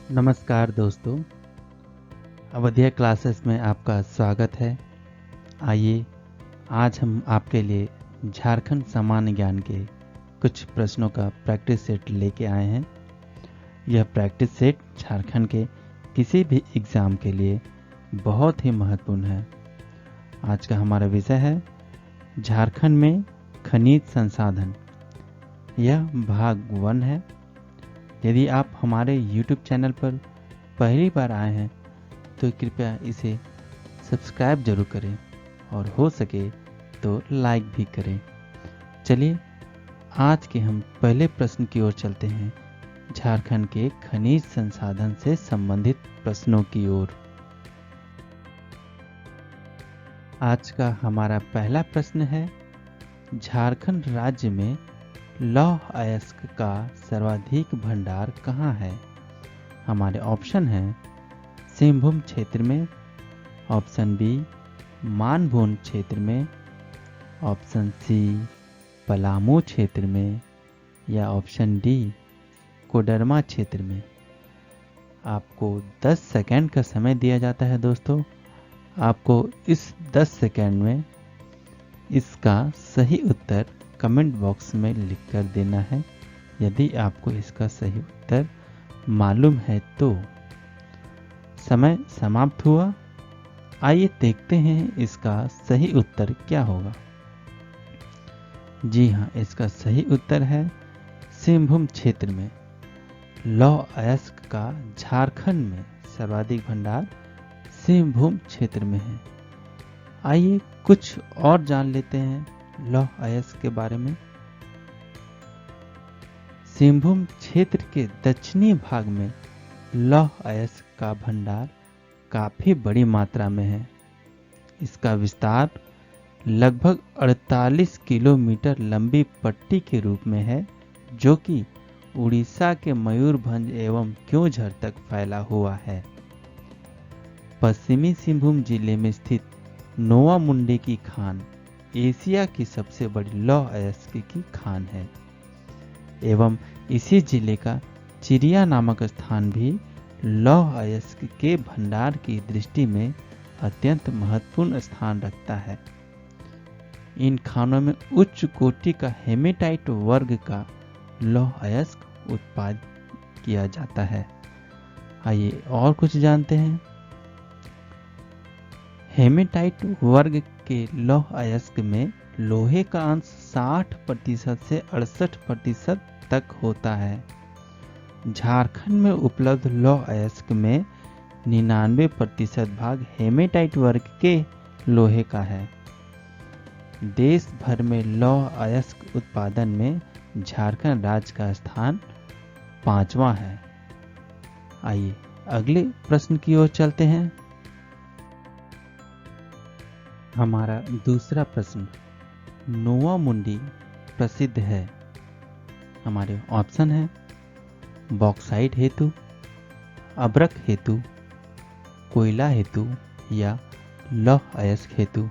नमस्कार दोस्तों, अवधिया क्लासेस में आपका स्वागत है। आइए आज हम आपके लिए झारखंड सामान्य ज्ञान के कुछ प्रश्नों का प्रैक्टिस सेट लेके आए हैं। यह प्रैक्टिस सेट झारखंड के किसी भी एग्ज़ाम के लिए बहुत ही महत्वपूर्ण है। आज का हमारा विषय है झारखंड में खनिज संसाधन। यह भाग 1 है। यदि आप हमारे YouTube चैनल पर पहली बार आए हैं तो कृपया इसे सब्सक्राइब जरूर करें और हो सके तो लाइक भी करें। चलिए आज के हम पहले प्रश्न की ओर चलते हैं, झारखंड के खनिज संसाधन से संबंधित प्रश्नों की ओर। आज का हमारा पहला प्रश्न है, झारखंड राज्य में लौह अयस्क का सर्वाधिक भंडार कहाँ है? हमारे ऑप्शन हैं सिंहभूम क्षेत्र में, ऑप्शन बी मानभूम क्षेत्र में, ऑप्शन सी पलामू क्षेत्र में या ऑप्शन डी कोडरमा क्षेत्र में। आपको 10 सेकंड का समय दिया जाता है दोस्तों। आपको इस 10 सेकंड में इसका सही उत्तर कमेंट बॉक्स में लिखकर देना है। यदि आपको इसका सही उत्तर मालूम है तो। समय समाप्त हुआ। आइए देखते हैं इसका सही उत्तर क्या होगा। जी हाँ, इसका सही उत्तर है सिंहभूम क्षेत्र में। लौह अयस्क का झारखंड में सर्वाधिक भंडार सिंहभूम क्षेत्र में है। आइए कुछ और जान लेते हैं लौह अयस्क के बारे में। सिंहभूम क्षेत्र के दक्षिणी भाग में लौह अयस्क का भंडार काफी बड़ी मात्रा में है। इसका विस्तार लगभग 48 किलोमीटर लंबी पट्टी के रूप में है, जो कि उड़ीसा के मयूरभंज एवं क्योंझर तक फैला हुआ है। पश्चिमी सिंहभूम जिले में स्थित नोवामुंडी की खान एशिया की सबसे बड़ी लौह अयस्क की खान है एवं इसी जिले का चिरिया नामक स्थान भी लौह अयस्क के भंडार की दृष्टि में अत्यंत महत्वपूर्ण स्थान रखता है। इन खानों में उच्च कोटि का हेमेटाइट वर्ग का लौह अयस्क उत्पादित किया जाता है। आइए और कुछ जानते हैं। हेमेटाइट वर्ग के लौह अयस्क में लोहे का अंश 60% से 68% तक होता है। झारखंड में उपलब्ध लौह अयस्क में 99% भाग हेमेटाइट वर्ग के लोहे का है। देश भर में लौह अयस्क उत्पादन में झारखंड राज्य का स्थान 5वां है। आइए अगले प्रश्न की ओर चलते हैं। हमारा दूसरा प्रश्न, नोवामुंडी प्रसिद्ध है। हमारे ऑप्शन है बॉक्साइट हेतु, अब्रक हेतु, कोयला हेतु या लौह अयस्क हेतु।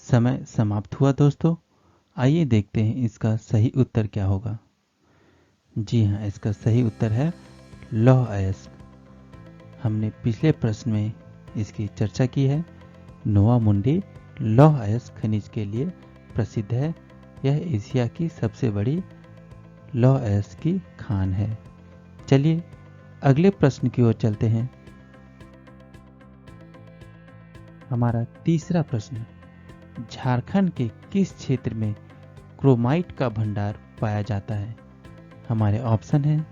समय समाप्त हुआ दोस्तों। आइए देखते हैं इसका सही उत्तर क्या होगा। जी हाँ, इसका सही उत्तर है लौह अयस्क। हमने पिछले प्रश्न में इसकी चर्चा की है। नोवामुंडी लौह अयस्क खनिज के लिए प्रसिद्ध है। यह एशिया की सबसे बड़ी लौह अयस्क की खान है। चलिए अगले प्रश्न की ओर चलते हैं। हमारा तीसरा प्रश्न, झारखंड के किस क्षेत्र में क्रोमाइट का भंडार पाया जाता है? हमारे ऑप्शन हैं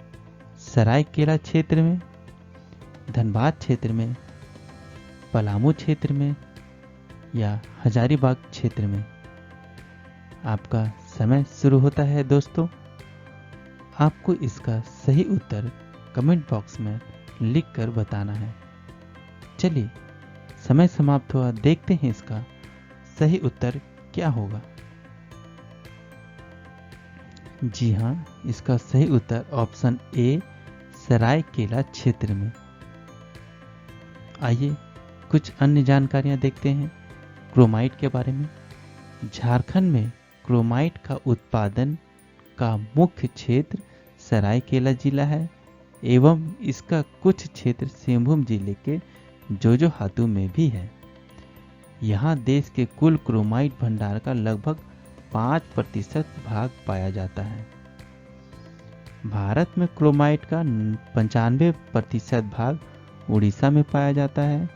सरायकेला क्षेत्र में, धनबाद क्षेत्र में, पलामू क्षेत्र में या हजारीबाग क्षेत्र में। आपका समय शुरू होता है दोस्तों। आपको इसका सही उत्तर कमेंट बॉक्स में लिखकर बताना है। चलिए समय समाप्त हुआ, देखते हैं इसका सही उत्तर क्या होगा। जी हाँ, इसका सही उत्तर ऑप्शन ए सरायकेला क्षेत्र में। आइए कुछ अन्य जानकारियां देखते हैं। क्रोमाइट के बारे में। झारखंड में क्रोमाइट का उत्पादन का मुख्य क्षेत्र सरायकेला जिला है एवं इसका कुछ क्षेत्र सिंहभूम जिले के जोजोहातू में भी है। यहाँ देश के कुल क्रोमाइट भंडार का लगभग 5% भाग पाया जाता है। भारत में क्रोमाइट का 95% भाग उड़ीसा में पाया जाता है।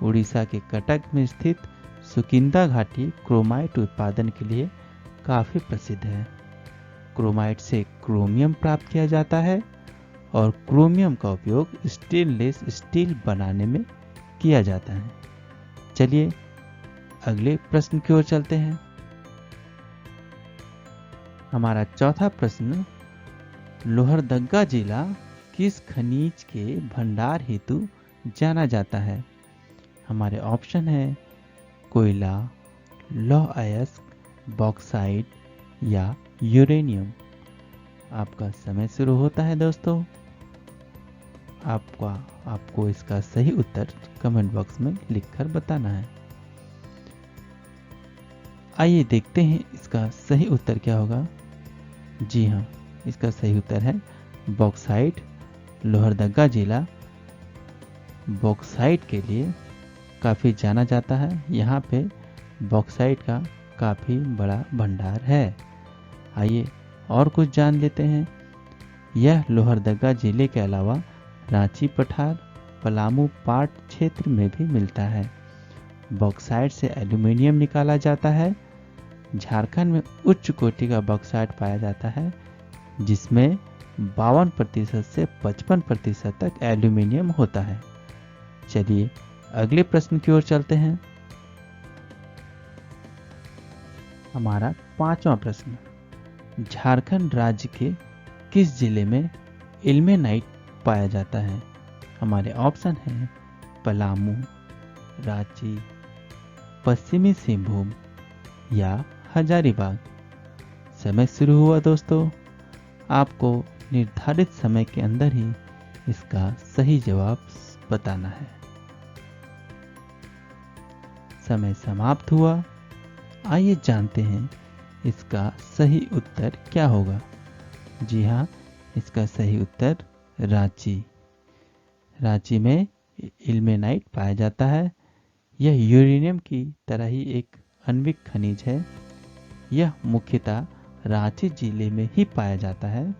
उड़ीसा के कटक में स्थित सुकिंदा घाटी क्रोमाइट उत्पादन के लिए काफी प्रसिद्ध है। क्रोमाइट से क्रोमियम प्राप्त किया जाता है और क्रोमियम का उपयोग स्टेनलेस स्टील बनाने में किया जाता है। चलिए अगले प्रश्न की ओर चलते हैं। हमारा चौथा प्रश्न, लोहरदग्गा जिला किस खनिज के भंडार हेतु जाना जाता है? हमारे ऑप्शन है कोयला, लौह अयस्क, बॉक्साइट या यूरेनियम। आपका समय शुरू होता है दोस्तों। आपको इसका सही उत्तर कमेंट बॉक्स में लिखकर बताना है। आइए देखते हैं इसका सही उत्तर क्या होगा। जी हाँ, इसका सही उत्तर है बॉक्साइट। लोहरदग्गा जिला बॉक्साइट के लिए काफ़ी जाना जाता है। यहाँ पे बॉक्साइट का काफ़ी बड़ा भंडार है। आइए और कुछ जान लेते हैं। यह लोहरदग्गा जिले के अलावा रांची पठार, पलामू पाट क्षेत्र में भी मिलता है। बॉक्साइट से एल्यूमीनियम निकाला जाता है। झारखंड में उच्च कोटि का बॉक्साइट पाया जाता है जिसमें 52% से 55% तक एल्यूमीनियम होता है। चलिए अगले प्रश्न की ओर चलते हैं। हमारा पांचवा प्रश्न, झारखंड राज्य के किस जिले में इल्मेनाइट पाया जाता है? हमारे ऑप्शन हैं पलामू, रांची, पश्चिमी सिंहभूम या हजारीबाग। समय शुरू हुआ दोस्तों। आपको निर्धारित समय के अंदर ही इसका सही जवाब बताना है। समय समाप्त हुआ। आइए जानते हैं इसका सही उत्तर क्या होगा। जी हाँ, इसका सही उत्तर रांची। रांची में इल्मेनाइट पाया जाता है। यह यूरेनियम की तरह ही एक आणविक खनिज है। यह मुख्यतः रांची जिले में ही पाया जाता है।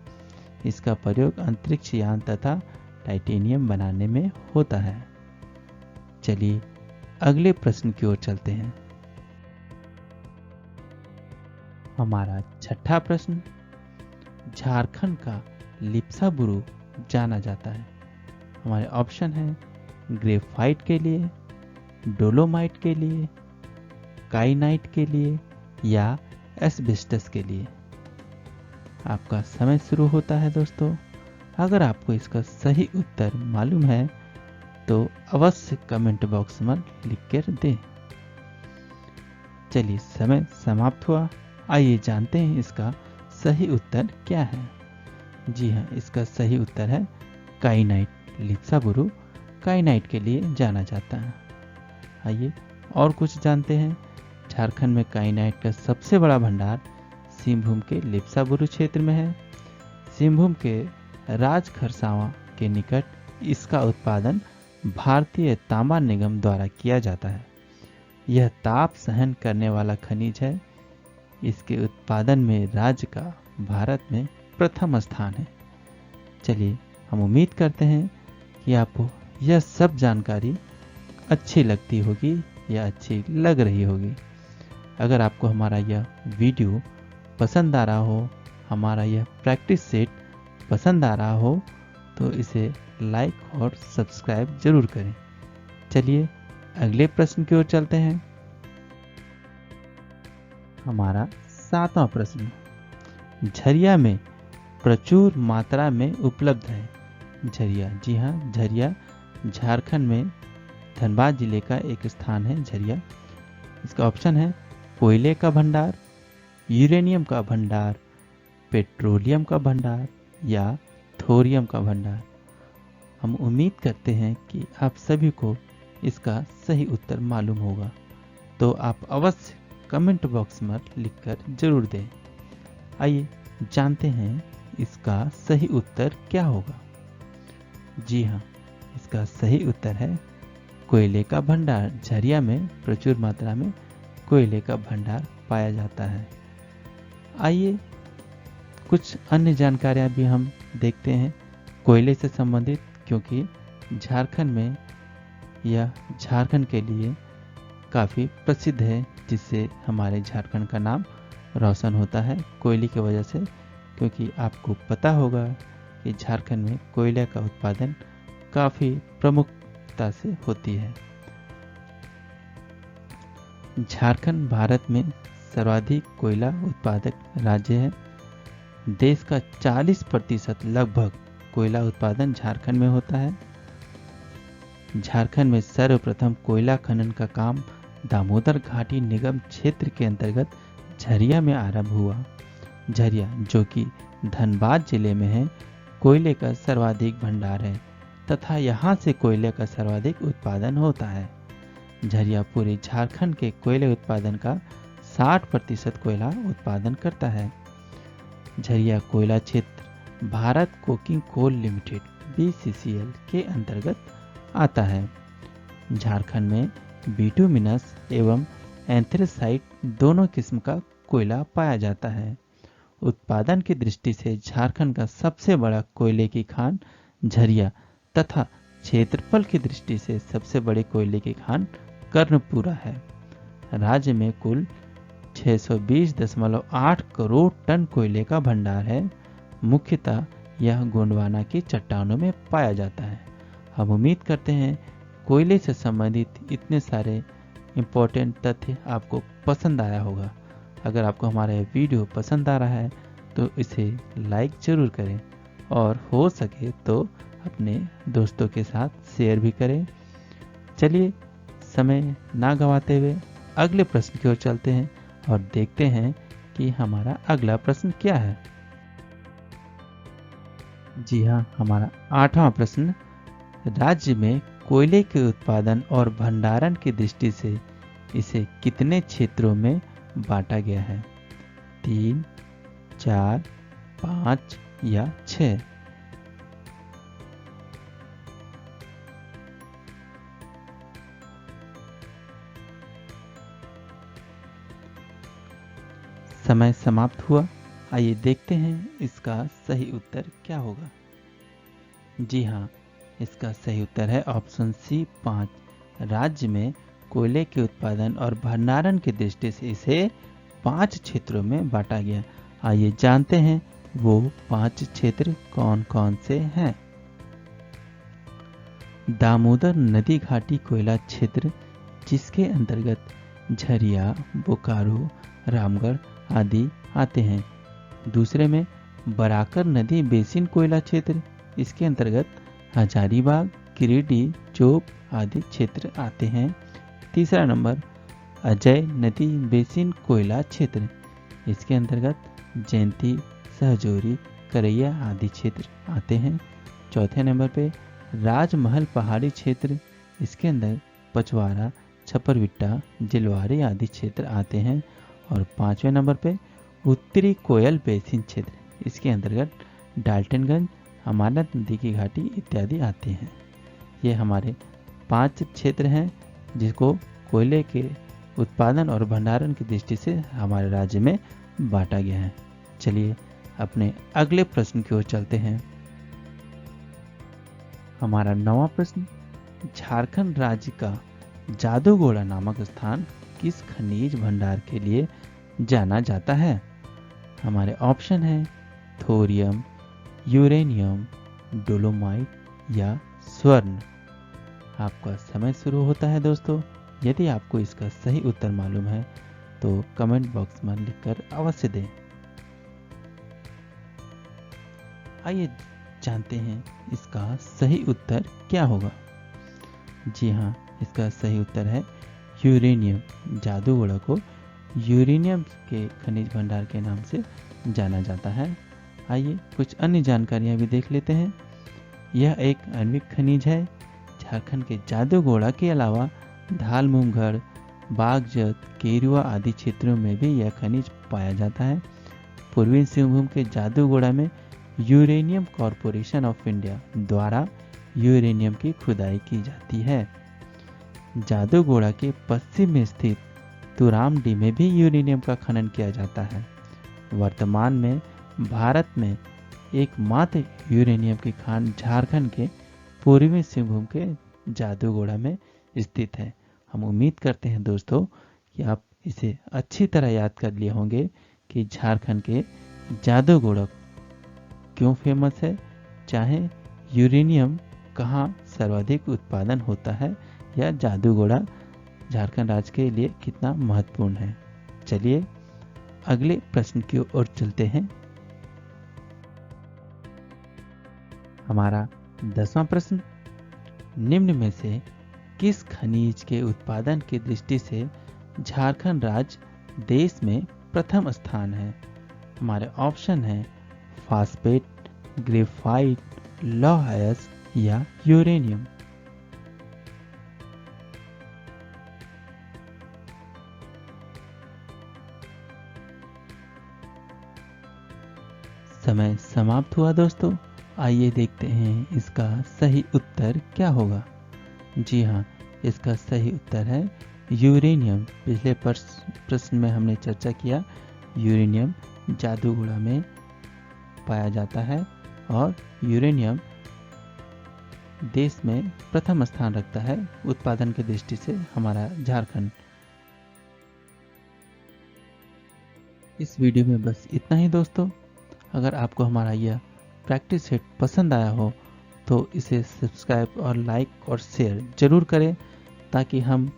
इसका प्रयोग अंतरिक्ष यान तथा टाइटेनियम बनाने में होता है। चलिए अगले प्रश्न की ओर चलते हैं। हमारा छठा प्रश्न, झारखंड का लिप्साबुरु जाना जाता है। हमारे ऑप्शन है ग्रेफाइट के लिए, डोलोमाइट के लिए, काइनाइट के लिए या एस्बेस्टस के लिए। आपका समय शुरू होता है दोस्तों। अगर आपको इसका सही उत्तर मालूम है तो अवश्य कमेंट बॉक्स में लिख कर दें। चलिए समय समाप्त हुआ। आइए जानते हैं इसका सही उत्तर क्या है। जी हाँ, इसका सही उत्तर है काइनाइट। लिप्साबुरु काइनाइट के लिए जाना जाता है। आइए और कुछ जानते हैं। झारखंड में काइनाइट का सबसे बड़ा भंडार सिंहभूम के लिप्साबुरु क्षेत्र में है। सिंहभूम के राजखरसावा के निकट इसका उत्पादन भारतीय तांबा निगम द्वारा किया जाता है। यह ताप सहन करने वाला खनिज है। इसके उत्पादन में राज्य का भारत में प्रथम स्थान है। चलिए हम उम्मीद करते हैं कि आपको यह सब जानकारी अच्छी लगती होगी या अच्छी लग रही होगी। अगर आपको हमारा यह वीडियो पसंद आ रहा हो, हमारा यह प्रैक्टिस सेट पसंद आ रहा हो तो इसे लाइक और सब्सक्राइब जरूर करें। चलिए अगले प्रश्न की ओर चलते हैं। हमारा सातवां प्रश्न, झरिया में प्रचुर मात्रा में उपलब्ध है। झरिया, जी हाँ, झरिया झारखंड में धनबाद जिले का एक स्थान है झरिया। इसका ऑप्शन है कोयले का भंडार, यूरेनियम का भंडार, पेट्रोलियम का भंडार या थोरियम का भंडार। हम उम्मीद करते हैं कि आप सभी को इसका सही उत्तर मालूम होगा। तो आप अवश्य कमेंट बॉक्स में लिखकर जरूर दें। आइए जानते हैं इसका सही उत्तर क्या होगा। जी हाँ, इसका सही उत्तर है कोयले का भंडार। झरिया में प्रचुर मात्रा में कोयले का भंडार पाया जाता है। आइए कुछ अन्य जानकारियां भी हम देखते हैं कोयले से संबंधित, क्योंकि झारखंड में यह झारखंड के लिए काफ़ी प्रसिद्ध है, जिससे हमारे झारखंड का नाम रोशन होता है कोयले की वजह से। क्योंकि आपको पता होगा कि झारखंड में कोयले का उत्पादन काफ़ी प्रमुखता से होती है। झारखंड भारत में सर्वाधिक कोयला उत्पादक राज्य है। देश का 40% लगभग कोयला उत्पादन झारखंड में होता है। झारखंड में सर्वप्रथम कोयला खनन का काम दामोदर घाटी निगम क्षेत्र के अंतर्गत झरिया में आरंभ हुआ। झरिया, जो कि धनबाद जिले में है, कोयले का सर्वाधिक भंडार है तथा यहाँ से कोयले का सर्वाधिक उत्पादन होता है। झरिया पूरे झारखंड के कोयले उत्पादन का 60% कोयला उत्पादन करता है। झरिया कोयला क्षेत्र Bharat coking coal limited BCCL के अंतर्गत आता है। झारखंड में बिटुमिनस एवं एंथ्रेसाइट दोनों किस्म का कोयला पाया जाता है। उत्पादन की दृष्टि से झारखंड का सबसे बड़ा कोयले की खान झरिया तथा क्षेत्रफल की दृष्टि से सबसे बड़े कोयले की खान कर्णपुरा है। राज्य में कुल 620.8 करोड़ टन कोयले का भंडार है। मुख्यतः यह गोंडवाना की चट्टानों में पाया जाता है। हम उम्मीद करते हैं कोयले से संबंधित इतने सारे इम्पोर्टेंट तथ्य आपको पसंद आया होगा। अगर आपको हमारा यह वीडियो पसंद आ रहा है तो इसे लाइक जरूर करें और हो सके तो अपने दोस्तों के साथ शेयर भी करें। चलिए समय ना गंवाते हुए अगले प्रश्न की ओर चलते हैं और देखते हैं कि हमारा अगला प्रश्न क्या है। जी हाँ, हमारा 8वां प्रश्न, राज्य में कोयले के उत्पादन और भंडारण की दृष्टि से इसे कितने क्षेत्रों में बांटा गया है? 3, 4, 5 या 6? समय समाप्त हुआ। आइए देखते हैं इसका सही उत्तर क्या होगा। जी हाँ, इसका सही उत्तर है ऑप्शन सी 5। राज्य में कोयले के उत्पादन और भंडारण की दृष्टि से इसे 5 क्षेत्रों में बांटा गया। आइए जानते हैं वो 5 क्षेत्र कौन कौन से हैं। दामोदर नदी घाटी कोयला क्षेत्र, जिसके अंतर्गत झरिया, बोकारो, रामगढ़ आदि आते हैं। दूसरे में बराकर नदी बेसिन कोयला क्षेत्र, इसके अंतर्गत हजारीबाग, गिरिडीह, चोप आदि क्षेत्र आते हैं। तीसरा नंबर अजय नदी बेसिन कोयला क्षेत्र, इसके अंतर्गत जयंती, सहजोरी, करैया आदि क्षेत्र आते हैं। चौथे नंबर पे राजमहल पहाड़ी क्षेत्र, इसके अंदर पचवारा, छपरविट्टा, जिलवारी आदि क्षेत्र आते हैं। और 5वें नंबर पे उत्तरी कोयल बेसिन क्षेत्र, इसके अंतर्गत डाल्टनगंज, अमानत नदी की घाटी इत्यादि आते हैं। ये हमारे 5 क्षेत्र हैं जिसको कोयले के उत्पादन और भंडारण की दृष्टि से हमारे राज्य में बांटा गया है। चलिए अपने अगले प्रश्न की ओर चलते हैं। हमारा 9वां प्रश्न, झारखंड राज्य का जादूगोड़ा नामक स्थान किस खनिज भंडार के लिए जाना जाता है? हमारे ऑप्शन है थोरियम, यूरेनियम, डोलोमाइट या स्वर्ण। आपका समय शुरू होता है दोस्तों। यदि आपको इसका सही उत्तर मालूम है तो कमेंट बॉक्स में लिखकर अवश्य दें। आइए जानते हैं इसका सही उत्तर क्या होगा। जी हाँ, इसका सही उत्तर है यूरेनियम। जादूगोड़ा को यूरेनियम के खनिज भंडार के नाम से जाना जाता है। आइए कुछ अन्य जानकारियां भी देख लेते हैं। यह एक आणविक खनिज है। झारखंड के जादूगोड़ा के अलावा धालमुमगढ़, बागजत, केरुआ आदि क्षेत्रों में भी यह खनिज पाया जाता है। पूर्वी सिंहभूम के जादूगोड़ा में यूरेनियम कॉरपोरेशन ऑफ इंडिया द्वारा यूरेनियम की खुदाई की जाती है। जादूगोड़ा के पश्चिम में स्थित तुरामडी में भी यूरेनियम का खनन किया जाता है। वर्तमान में भारत में एकमात्र यूरेनियम की खान झारखंड के पूर्वी सिंहभूम के जादूगोड़ा में स्थित है। हम उम्मीद करते हैं दोस्तों कि आप इसे अच्छी तरह याद कर लिए होंगे कि झारखंड के जादूगोड़ा क्यों फेमस है, चाहे यूरेनियम कहाँ सर्वाधिक उत्पादन होता है, या जादूगोड़ा झारखंड राज्य के लिए कितना महत्वपूर्ण है। चलिए अगले प्रश्न की ओर चलते हैं। हमारा 10वां प्रश्न, निम्न में से किस खनिज के उत्पादन की दृष्टि से झारखंड राज्य देश में प्रथम स्थान है। हमारे ऑप्शन है फास्फेट, ग्रेफाइट, लौह अयस्क या यूरेनियम। समय समाप्त हुआ दोस्तों। आइए देखते हैं इसका सही उत्तर क्या होगा। जी हाँ, इसका सही उत्तर है यूरेनियम। पिछले प्रश्न में हमने चर्चा किया, यूरेनियम जादूगोड़ा में पाया जाता है और यूरेनियम देश में प्रथम स्थान रखता है उत्पादन की दृष्टि से हमारा झारखंड। इस वीडियो में बस इतना ही दोस्तों। अगर आपको हमारा यह प्रैक्टिस सेट पसंद आया हो तो इसे सब्सक्राइब और लाइक और शेयर जरूर करें, ताकि हम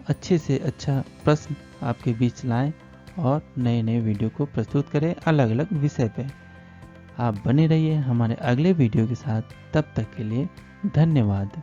अच्छे से अच्छा प्रश्न आपके बीच लाएं और नए नए वीडियो को प्रस्तुत करें अलग अलग विषय पे। आप बने रहिए हमारे अगले वीडियो के साथ। तब तक के लिए धन्यवाद।